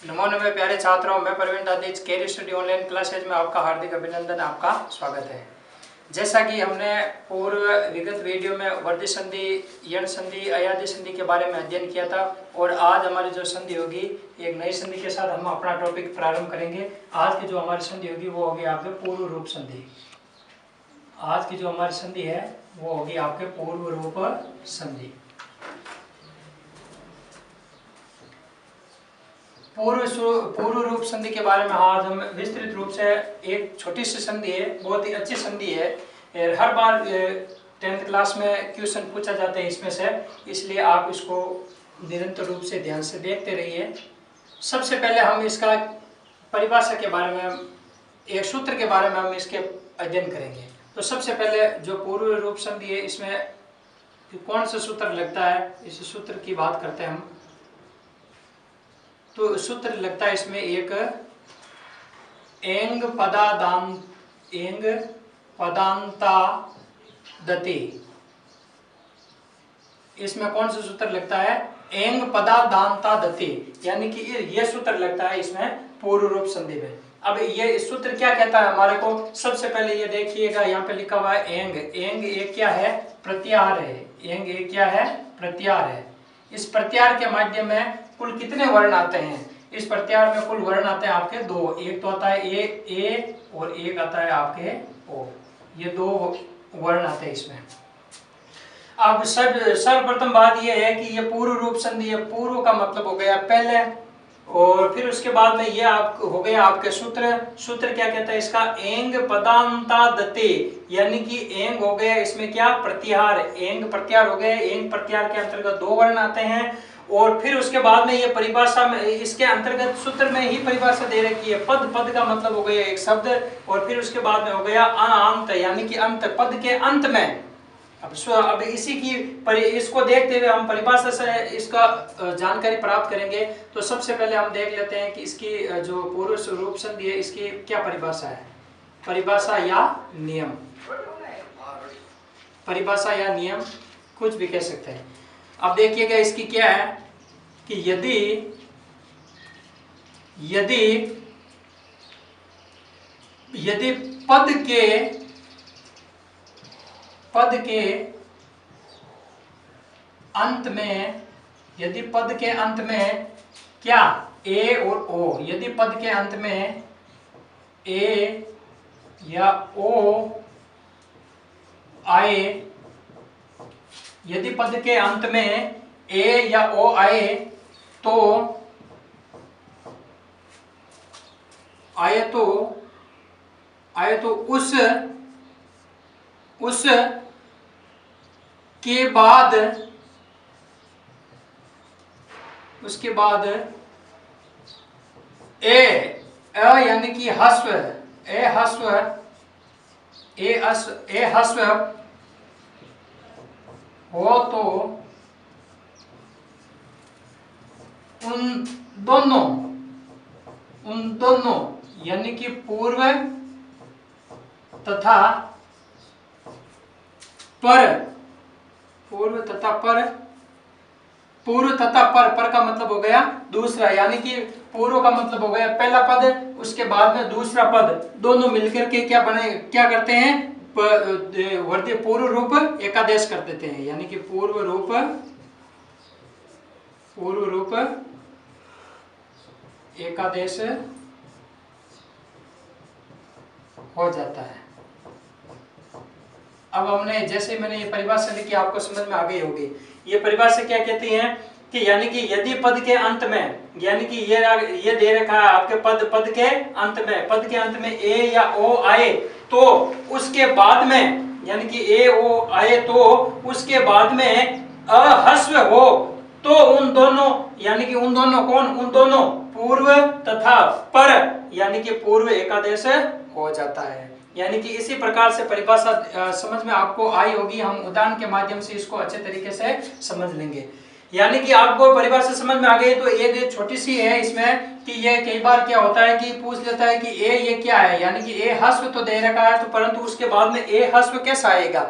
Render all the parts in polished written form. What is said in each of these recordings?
नमो नमः प्यारे छात्रों, मैं Praveen Dadhich career study online classes में आपका हार्दिक अभिनंदन, आपका स्वागत है। जैसा कि हमने पूर्व विगत वीडियो में वर्धी संधि, यण संधि, अयादी संधि के बारे में अध्ययन किया था और आज हमारी जो संधि होगी एक नई संधि के साथ हम अपना टॉपिक प्रारंभ करेंगे। आज की जो हमारी संधि होगी वो होगी आपके पूर्व रूप संधि। आज की जो हमारी संधि है वो होगी आपके पूर्व रूप संधि। पूर्व रूप संधि के बारे में आज हम विस्तृत रूप से, एक छोटी सी संधि है, बहुत ही अच्छी संधि है। हर बार 10th क्लास में क्वेश्चन पूछा जाता है इसमें से, इसलिए आप इसको निरंतर रूप से ध्यान से देखते रहिए। सबसे पहले हम इसका परिभाषा के बारे में, एक सूत्र के बारे में हम इसके अध्ययन करेंगे। तो सबसे पहले जो पूर्व रूप संधि है इसमें कौन सा सूत्र लगता है, इस सूत्र की बात करते हैं हम। तो सूत्र लगता है इसमें एक एंग पदांतादति। इसमें कौन सा सूत्र लगता है? एंग पदांतादति, यानी कि ये सूत्र लगता है इसमें पूर्व रूप संधि में। अब ये सूत्र क्या कहता है हमारे को, सबसे पहले ये देखिएगा, यहाँ पे लिखा हुआ है एंग। एंग एक क्या है? प्रत्याहार है। एंग एक क्या है? प्रत्याहार है। इस प्रत्याहार के माध्यम में कुल कितने वर्ण आते हैं? इस प्रत्याहार में कुल वर्ण आते हैं आपके दो। एक तो आता है ए और एक आता है आपके ओ। ये दो वर्ण आते हैं इसमें। अब सर्वप्रथम बात यह है कि ये पूर्व रूप संधि है। पूर्व का मतलब हो गया पहले, और फिर उसके बाद में ये आप हो गया आपके सूत्र क्या कहता है इसका? एंग पदांतादते, यानी कि एंग हो गया इसमें क्या? प्रत्याहार। एंग प्रत्याहार हो गया। एंग प्रत्याहार के अंतर्गत दो वर्ण आते हैं, और फिर उसके बाद में ये परिभाषा में, इसके अंतर्गत सूत्र में ही परिभाषा दे रखी है। पद का मतलब हो गया एक शब्द, और फिर उसके बाद में हो गया अंत, यानी कि अंत, पद के अंत में। अब इसी की इसको देखते हुए हम परिभाषा से इसका जानकारी प्राप्त करेंगे। तो सबसे पहले हम देख लेते हैं कि इसकी जो पूर्व रूप संधि है इसकी क्या परिभाषा है। परिभाषा या नियम, परिभाषा या नियम कुछ भी कह सकते हैं। अब देखिएगा इसकी क्या है कि यदि पद के अंत में, यदि पद के अंत में क्या? ए और ओ। यदि पद के अंत में ए या ओ आए, यदि पद के अंत में ए या ओ आए तो उस के बाद, उसके बाद यानी कि ह्रस्व, ह्रस्व हो तो उन दोनों यानी कि पूर्व तथा पर का मतलब हो गया दूसरा, यानी कि पूर्व का मतलब हो गया पहला पद, उसके बाद में दूसरा पद, दोनों मिलकर के क्या करते हैं? पूर्व रूप एकादेश कर देते हैं। यानी कि पूर्व रूप एकादेश हो जाता है। अब हमने जैसे मैंने ये परिभाषा लिखी, आपको समझ में आ गई होगी। ये परिभाषा क्या कहती है कि यानी कि यदि पद के अंत में, यानी कि ये दे रखा है आपके पद के अंत में ए या ओ आए, तो उसके बाद में, यानी कि ए ओ आए तो उसके बाद में अह्रस्व हो तो उन दोनों, यानी कि उन दोनों कौन? उन दोनों पूर्व तथा पर, यानी कि पूर्व एकादेश हो जाता है। यानी कि इसी प्रकार से परिभाषा समझ में आपको आई होगी। हम उदाहरण के माध्यम से इसको अच्छे तरीके से समझ लेंगे। यानी कि आपको परिभाषा समझ में आ गई। तो एक छोटी सी है इसमें कि ये कई बार क्या होता है कि पूछ लेता है कि ये क्या है, यानी कि ए ह्रस्व तो दे रखा है, तो परंतु उसके बाद में ए ह्रस्व कैसा आएगा?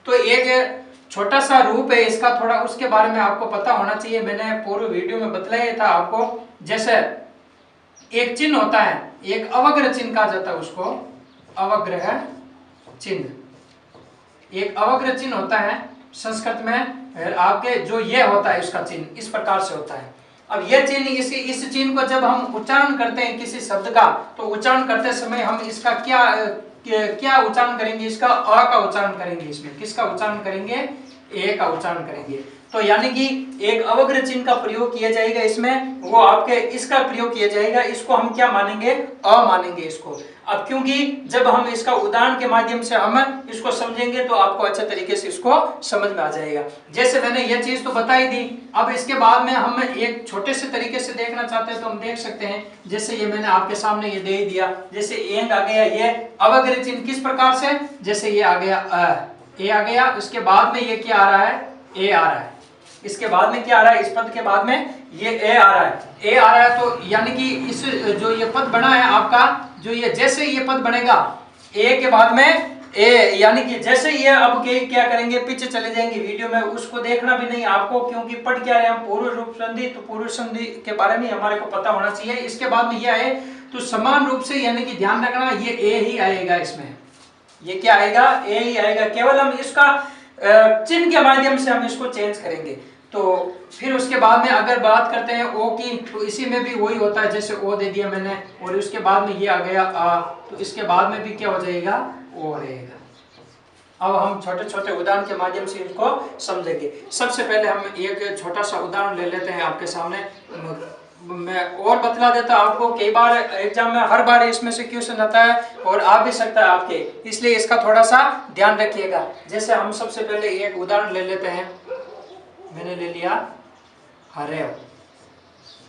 तो एक छोटा सा रूप है इसका, थोड़ा उसके बारे में आपको पता होना चाहिए। मैंने पूर्व वीडियो में बतलाया था आपको। जैसे एक चिन्ह होता है, एक अवग्रह चिन्ह कहा जाता है उसको, अवग्रह चिन्ह। एक अवग्रह चिन्ह होता है संस्कृत में, आपके जो ये होता है इसका चिन्ह इस प्रकार से होता है। अब यह चिन्ह, इस चिन्ह को जब हम उच्चारण करते हैं किसी शब्द का, तो उच्चारण करते समय हम इसका क्या उच्चारण करेंगे, इसका अ का उच्चारण करेंगे। इसमें किसका उच्चारण करेंगे, ए का उच्चारण करेंगे। तो यानी कि एक अवग्रह चिन्ह का प्रयोग किया जाएगा इसमें, वो आपके इसका प्रयोग किया जाएगा, इसको हम क्या मानेंगे, अ मानेंगे इसको। अब क्योंकि जब हम इसका उदाहरण के माध्यम से हम इसको समझेंगे तो आपको अच्छे तरीके से इसको समझ में आ जाएगा। जैसे मैंने ये चीज तो बताई दी, अब इसके बाद में हम एक छोटे से तरीके से देखना चाहते हैं तो हम देख सकते हैं। जैसे ये मैंने आपके सामने ये दे दिया, जैसे एंग आ गया, ये अवग्रह चिन्ह किस प्रकार से, जैसे ये आ गया ए आ गया, उसके बाद में ये क्या आ रहा है, ए आ रहा है, इसके बाद में क्या आ रहा है, इस पद के बाद में ये ए आ रहा है, ए आ रहा है। तो यानी कि इस जो ये पद बना है आपका, जो ये जैसे ये पद बनेगा ए के बाद में ए, यानी कि जैसे ये अब के क्या करेंगे, पीछे चले जाएंगे वीडियो में, उसको देखना भी नहीं आपको, क्योंकि पढ़ क्या रहे हम, पूर्व रूप संधि, तो पूर्व संधि के बारे में हमारे को पता होना चाहिए। इसके बाद में ये आए तो समान रूप से, यानी कि ध्यान रखना ये ए ही आएगा, इसमें ये क्या आएगा, ए ही आएगा। केवल हम इसका चिन्ह के माध्यम से हम इसको चेंज करेंगे। तो फिर उसके बाद में अगर बात करते हैं ओ की, तो इसी में भी वही होता है, जैसे ओ दे दिया मैंने, और उसके बाद में ये आ गया आ, तो इसके बाद में भी क्या हो जाएगा, ओ रहेगा। अब हम छोटे छोटे उदाहरण के माध्यम से इनको समझेंगे। सबसे पहले हम एक छोटा सा उदाहरण ले लेते हैं आपके सामने। मैं और बतला देता हूं आपको, कई बार एग्जाम में हर बार इसमें से क्वेश्चन आता है और आ भी सकता है आपके, इसलिए इसका थोड़ा सा ध्यान रखिएगा। जैसे हम सबसे पहले एक उदाहरण ले लेते हैं, मैंने ले लिया हरेव।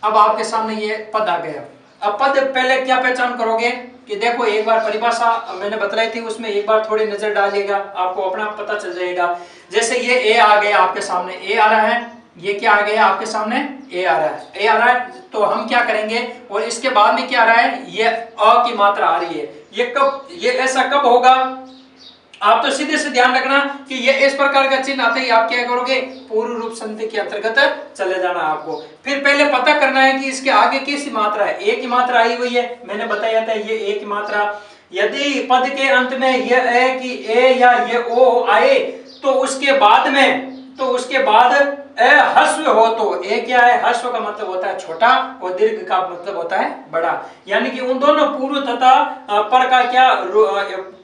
अब आपके सामने ये पद आ गया। अब पद पहले क्या पहचान करोगे कि देखो, एक बार परिभाषा मैंने बताई थी, उसमें एक बार थोड़ी नजर डालिएगा, आपको अपना पता चल जाएगा। जैसे ये ए आ गया आपके सामने, ए आ रहा है, ये क्या आ गया आपके सामने, ए आ रहा है, ए आ रहा है, तो हम क्या करेंगे, और इसके बाद में क्या आ रहा है, ये अ की मात्रा आ रही है। ये कब, ये ऐसा कब होगा, आप तो सीधे से ध्यान रखना कि ये इस प्रकार का चिन्ह आते ही आप क्या करोगे, पूर्व रूप संधि के अंतर्गत चले जाना आपको। फिर पहले पता करना है कि इसके आगे किस मात्रा है, ए की मात्रा आई हुई है, मैंने बताया था ये ए की मात्रा। यदि पद के अंत में ये ए की ए या ये ओ आए, तो उसके बाद में, तो उसके बाद ए हस्व हो, तो ए क्या है, हस्व का मतलब होता है छोटा और दीर्घ का मतलब होता है बड़ा। यानी कि उन दोनों पूर्व तथा पर का क्या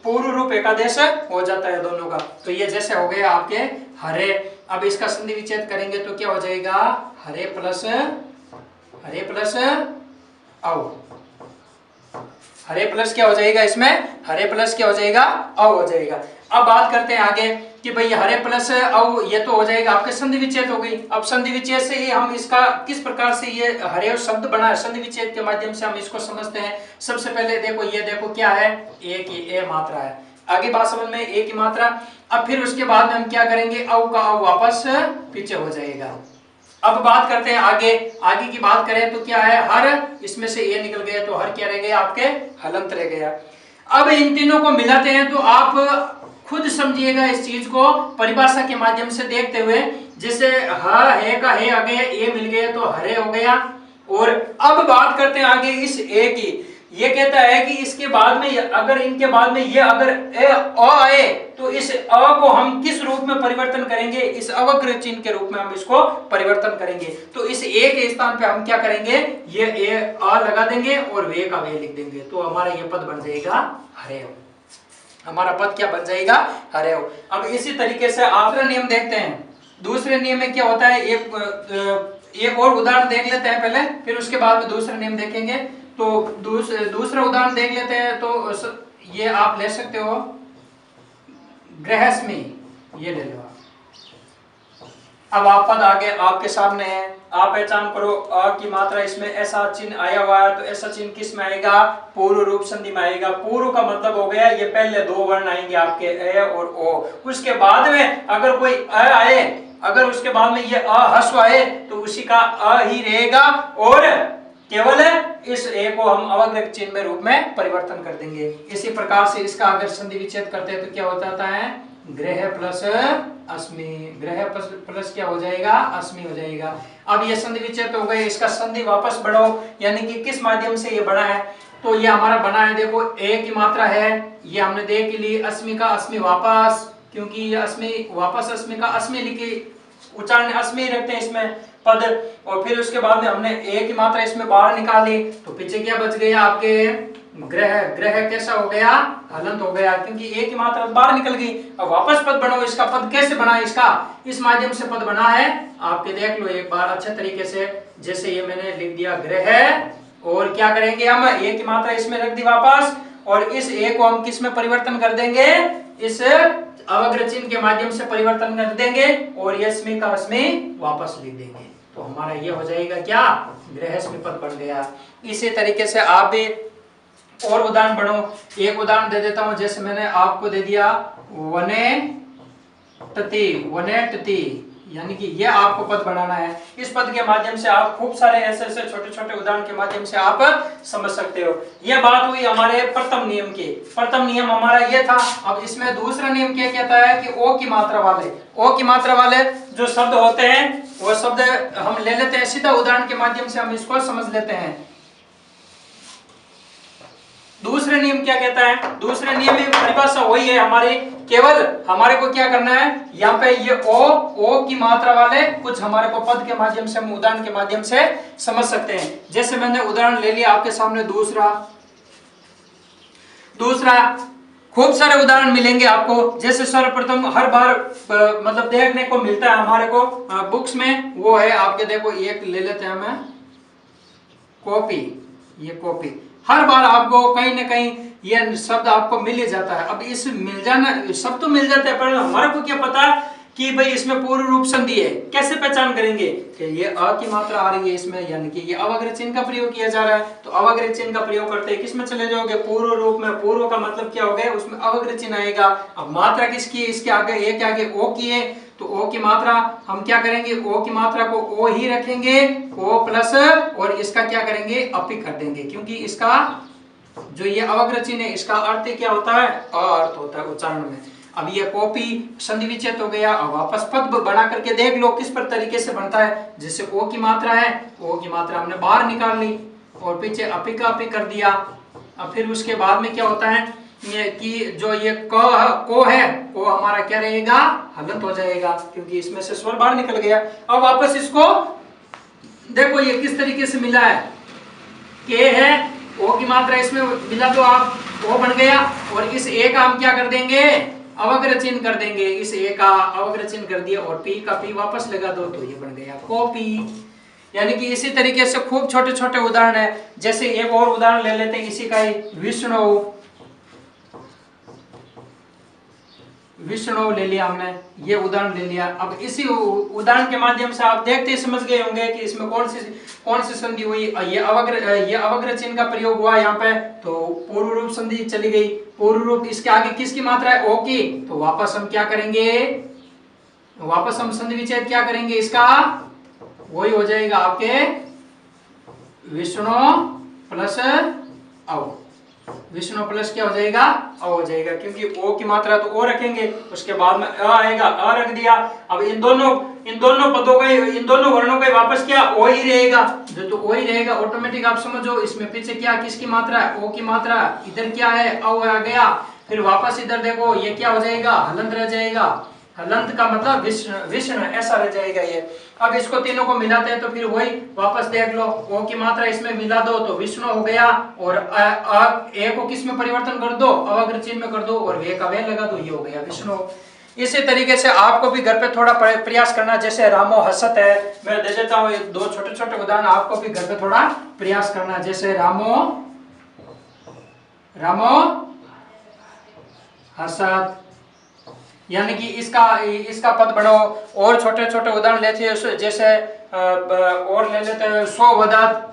पूर्व रूप एकादेश हो जाता है दोनों का। तो ये जैसे हो गया आपके हरे। अब इसका संधि विच्छेद करेंगे तो क्या हो जाएगा, हरे प्लस औ, हरे प्लस क्या हो जाएगा इसमें, हरे प्लस क्या हो जाएगा, औ हो जाएगा। अब बात करते हैं आगे कि भाई हरे प्लस औ, ये तो हो जाएगा आपके संधि विच्छेद हो गई। अब संधि विच्छेद से ही हम इसका किस प्रकार से ये हरे शब्द बना है, संधि विच्छेद के माध्यम से हम इसको समझते हैं। सबसे पहले देखो, ये देखो क्या है, ए की ए मात्रा है, आगे बात समझ में, ए की मात्रा। अब फिर उसके बाद में हम क्या करेंगे, औ का औ वापस पीछे हो जाएगा। अब बात करते हैं आगे, आगे की बात करें तो क्या है, हर, इसमें से ए निकल गया तो हर क्या रह गया आपके, हलंत रह गया। अब इन तीनों को मिलाते हैं तो आप खुद समझिएगा इस चीज को परिभाषा के माध्यम से देखते हुए। जैसे ह है का है आ गया, ए मिल गया तो हरे हो गया। और अब बात करते हैं आगे इस ए की, ये कहता है कि इसके बाद में अगर इनके बाद में ये अगर ए अ आए, तो इस अ को हम किस रूप में परिवर्तन करेंगे, इस अवग्रह चिन्ह के रूप में हम इसको परिवर्तन करेंगे। तो इस ए के स्थान पे हम क्या करेंगे, ये ए अ लगा देंगे और वे का वे लिख देंगे, तो हमारा ये पद बन जाएगा हरे हो। हमारा पद क्या बन जाएगा, हरे हो। अब इसी तरीके से दूसरा नियम देखते हैं। दूसरे नियम में क्या होता है, एक और उदाहरण देख लेते हैं पहले, फिर उसके बाद में दूसरा नियम देखेंगे। तो दूसरा उदाहरण देख लेते हैं। तो ये आप ले सकते हो, गृहस्मी, ये ले लो। अब आप पद आगे आपके सामने है, आप पहचान करो अ की मात्रा, इसमें ऐसा चिन्ह आया हुआ है, तो ऐसा चिन्ह किस में आएगा, पूर्व रूप संधि में आएगा। पूर्व का मतलब हो गया ये पहले दो वर्ण आएंगे आपके ए और ओ, उसके बाद में अगर कोई अ आए, अगर उसके बाद में ये अ ह्रस्व आए, तो उसी का अ ही रहेगा और केवल इस ए को हम अवग्रह चिन्ह में रूप में परिवर्तन कर देंगे। इसी प्रकार से इसका अगर संधि विच्छेद करते हैं तो क्या हो जाता है, ग्रह प्लस अस्मि, ग्रह प्लस क्या हो जाएगा, अस्मि हो जाएगा। अब ये संधि विच्छेद हो गए, इसका संधि वापस बढ़ो, यानी कि किस माध्यम से ये बना है, तो ये हमारा बना है, देखो ए की मात्रा है, ये हमने देख ली, अस्मि का अस्मि वापस, क्योंकि ये अस्मि वापस, अस्मि का अस्मि लिखी, उच्चारण अस्मि रखते हैं इसमें पद, और फिर उसके बाद में हमने ए की मात्रा इसमें बाहर निकाली, तो पीछे क्या बच गया आपके, ग्रह, ग्रह कैसा हो गया, हलंत हो गया, क्योंकि ए की मात्रा बाहर निकल गई। अब वापस पद बनाओ, इसका पद कैसे बना है, इसका इस माध्यम से पद बना है, आपके देख लो एक बार अच्छे तरीके से, जैसे ये मैंने लिख दिया ग्रह, और क्या करेंगे हम, ए की मात्रा इसमें रख दी वापस, और इस ए को हम किस में परिवर्तन कर देंगे, इस अवग्र चिन्ह के माध्यम से परिवर्तन कर देंगे, और यस्मि का अस्मि वापस लिख देंगे, तो हमारा ये हो जाएगा क्या, गृहस्मि पद बन गया। इसी तरीके से आप भी और उदाहरण बढ़ो, एक उदाहरण दे देता हूं, जैसे मैंने आपको दे दिया वने तति, वने तति, यानी कि ये आपको पद बनाना है। इस पद के माध्यम से आप खूब सारे ऐसे ऐसे छोटे छोटे उदाहरण के माध्यम से आप समझ सकते हो। यह बात हुई हमारे प्रथम नियम की, प्रथम नियम हमारा ये था। अब इसमें दूसरा नियम क्या कहता है कि ओ की मात्रा वाले, ओ की मात्रा वाले जो शब्द होते हैं वो शब्द हम ले लेते हैं, सीधा उदाहरण के माध्यम से हम इसको समझ लेते हैं। दूसरा नियम क्या कहता है, दूसरे नियम में परिभाषा वही है हमारी, केवल हमारे को क्या करना है, यहाँ पे ये ओ की मात्रा वाले कुछ हमारे को पद के माध्यम से हम उदाहरण के माध्यम से समझ सकते हैं। जैसे मैंने उदाहरण ले लिया आपके सामने, दूसरा खूब सारे उदाहरण मिलेंगे आपको। जैसे सर्वप्रथम हर बार मतलब देखने को मिलता है हमारे को बुक्स में, वो है आपके, देखो एक ले लेते हैं हमें कॉपी, ये कॉपी, हर बार आपको कहीं ना कहीं ये शब्द आपको मिल ही जाता है। अब इस मिल जाना, सब तो मिल जाता है, पर हमारे को क्या पता कि भाई इसमें पूर्व रूप संधि है, कैसे पहचान करेंगे कि ये अ की मात्रा आ रही है इसमें, यानी कि ये अवग्र चिन्ह का प्रयोग किया जा रहा है, तो अवग्र चिन्ह का प्रयोग करते हैं किसमें चले जाओगे, पूर्व रूप में। पूर्व का मतलब क्या हो गया, उसमें अवग्र चिन्ह आएगा। अब मात्रा किसकी है, इसके आगे ए के आगे ओ की है, तो ओ की मात्रा हम क्या करेंगे, ओ की मात्रा को ओ ही रखेंगे, ओ प्लस, और इसका क्या करेंगे, अपी कर देंगे, क्योंकि इसका जो ये अवग्र चिन्ह है इसका अर्थ क्या होता है, अर्थ होता है उच्चारण में। अब ये कॉपी संधि विच्छेद हो गया। अब वापस पद बना करके देख लो किस पर तरीके से बनता है। जैसे ओ की मात्रा है, ओ की मात्रा हमने बाहर निकाल ली और पीछे अपी का अपी कर दिया। अब फिर उसके बाद में क्या होता है, ये कि जो ये को है, को हमारा क्या रहेगा, हलंत हो जाएगा, क्योंकि इसमें से स्वर बाहर निकल गया। अब वापस इसको देखो ये किस तरीके से मिला है, के है, ओ की मात्रा इसमें मिला दो आप, ओ बन गया, और इस ए का हम क्या कर देंगे, अवग्र चिन्ह कर देंगे, इस ए का अवग्र चिन्ह कर दिया, और पी का पी वापस लगा दो, तो ये बन गया कॉपी। यानी कि इसी तरीके से खूब छोटे छोटे उदाहरण है। जैसे एक और उदाहरण ले लेते हैं इसी का ही, विष्णु ले लिया हमने, ये उदाहरण ले लिया। अब इसी उदाहरण के माध्यम से आप देखते ही समझ गए होंगे कि इसमें कौन सी संधि हुई। ये अवग्र चिन्ह का प्रयोग हुआ यहाँ पे, तो पूर्व रूप संधि चली गई। पूर्व रूप इसके आगे किसकी मात्रा है, ओ की, तो वापस हम क्या करेंगे, वापस हम संधि विच्छेद क्या करेंगे, इसका वही हो जाएगा आपके विष्णु प्लस अव, विष्णु प्लस क्या हो जाएगा, अ हो जाएगा, क्योंकि ओ की मात्रा तो ओ रखेंगे, उसके बाद में अ आएगा, अ रख दिया। अब इन दोनों पदों का, इन दोनों वर्णों का वापस क्या, ओ ही रहेगा, जो तो ओ ही रहेगा ऑटोमेटिक। आप समझो इसमें पीछे क्या, किसकी मात्रा है, ओ की मात्रा, इधर क्या है, अ आ गया, फिर वापस इधर देखो ये क्या हो जाएगा, हलंत रह जाएगा। हलंत का मतलब विष्णु ऐसा रह जाएगा ये। अब इसको तीनों को मिलाते हैं तो फिर वही वापस देख लो, ओ की मात्रा इसमें मिला दो तो विष्णु हो गया, और ए को किस में परिवर्तन कर दो, अवग्र चिन्ह में कर दो, और वे का वे लगा दो, ये हो गया विष्णु। इसी तरीके से आपको भी घर पे थोड़ा प्रयास करना। जैसे रामो हसत है, मैं दे देता हूँ दो छोटे छोटे उदाहरण, आपको भी घर पे थोड़ा प्रयास करना। जैसे रामो हसत, यानी कि इसका पद बढ़ो। और छोटे छोटे उदाहरण लेते हैं, जैसे और ले लेते हैं, सो वदत,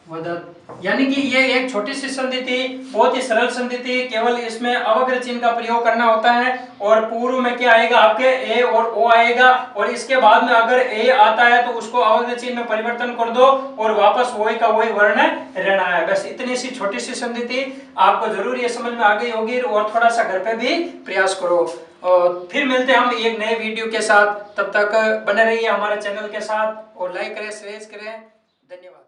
वदत, यानी कि ये एक छोटी सी संधि थी, बहुत ही सरल संधि थी, केवल इसमें अवग्र चिन्ह का प्रयोग करना होता है और पूर्व में क्या आएगा आपके ए और ओ आएगा और इसके बाद में अगर ए आता है तो उसको अवग्र चिन्ह में परिवर्तन कर दो और वापस वही का वही वर्ण रहना है। बस इतनी सी छोटी सी संधि थी, आपको जरूर ये समझ में आ गई होगी और थोड़ा सा घर पे भी प्रयास करो। और फिर मिलते हैं हम एक नए वीडियो के साथ, तब तक बने रहिए हमारे चैनल के साथ और लाइक करें, शेयर करें। धन्यवाद।